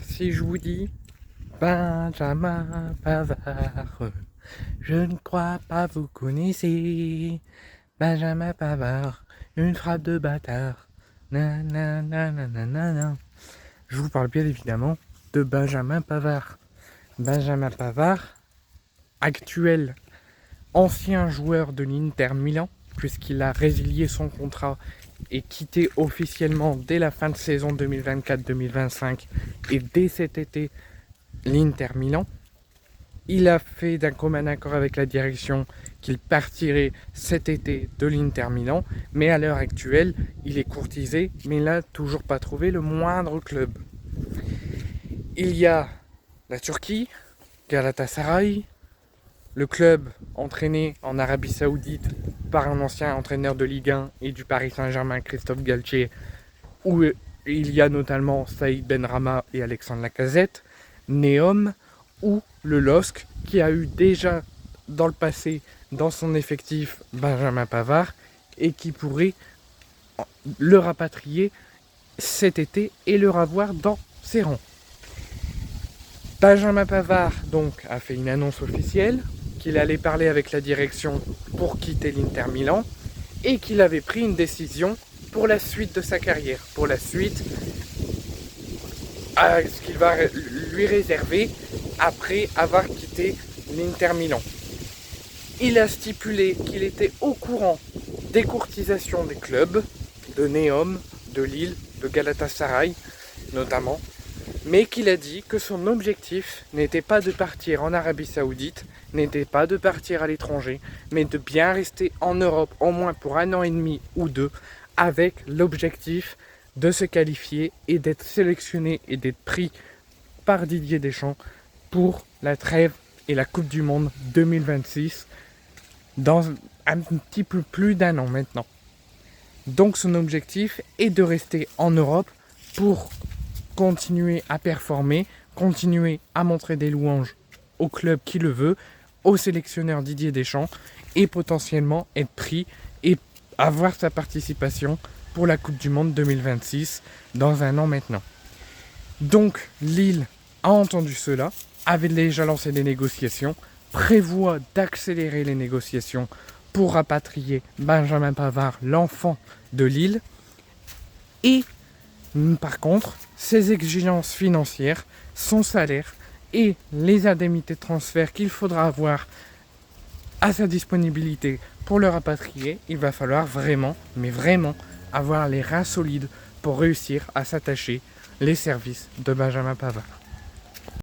Si je vous dis Benjamin Pavard, je ne crois pas vous connaissez. Benjamin Pavard, une frappe de bâtard. Nananananana. Je vous parle bien évidemment de Benjamin Pavard. Benjamin Pavard, actuel ancien joueur de l'Inter Milan, puisqu'il a résilié son contrat et quitté officiellement dès la fin de saison 2024-2025 et dès cet été l'Inter Milan. Il a fait d'un commun accord avec la direction qu'il partirait cet été de l'Inter Milan, mais à l'heure actuelle, il est courtisé, mais il n'a toujours pas trouvé le moindre club. Il y a la Turquie, Galatasaray, le club entraîné en Arabie Saoudite par un ancien entraîneur de Ligue 1 et du Paris Saint-Germain, Christophe Galtier, où il y a notamment Saïd Benrahma et Alexandre Lacazette, Neom, ou le LOSC, qui a eu déjà dans le passé dans son effectif Benjamin Pavard et qui pourrait le rapatrier cet été et le revoir dans ses rangs. Benjamin Pavard donc a fait une annonce officielle qu'il allait parler avec la direction pour quitter l'Inter Milan et qu'il avait pris une décision pour la suite de sa carrière, pour la suite à ce qu'il va lui réserver après avoir quitté l'Inter Milan. Il a stipulé qu'il était au courant des courtisations des clubs, de Neom, de Lille, de Galatasaray notamment, mais qu'il a dit que son objectif n'était pas de partir en Arabie Saoudite, n'était pas de partir à l'étranger, mais de bien rester en Europe au moins pour 1 an et demi ou 2, avec l'objectif de se qualifier et d'être sélectionné et d'être pris par Didier Deschamps pour la trêve et la Coupe du Monde 2026 dans un petit peu plus d'1 an maintenant. Donc son objectif est de rester en Europe pour continuer à performer, continuer à montrer des louanges au club qui le veut, au sélectionneur Didier Deschamps et potentiellement être pris et avoir sa participation pour la Coupe du Monde 2026 dans 1 an maintenant. Donc Lille a entendu cela, avait déjà lancé des négociations, prévoit d'accélérer les négociations pour rapatrier Benjamin Pavard, l'enfant de Lille. Et par contre, ses exigences financières, son salaire et les indemnités de transfert qu'il faudra avoir à sa disponibilité pour le rapatrier, il va falloir vraiment, mais vraiment, avoir les reins solides pour réussir à s'attacher les services de Benjamin Pavard.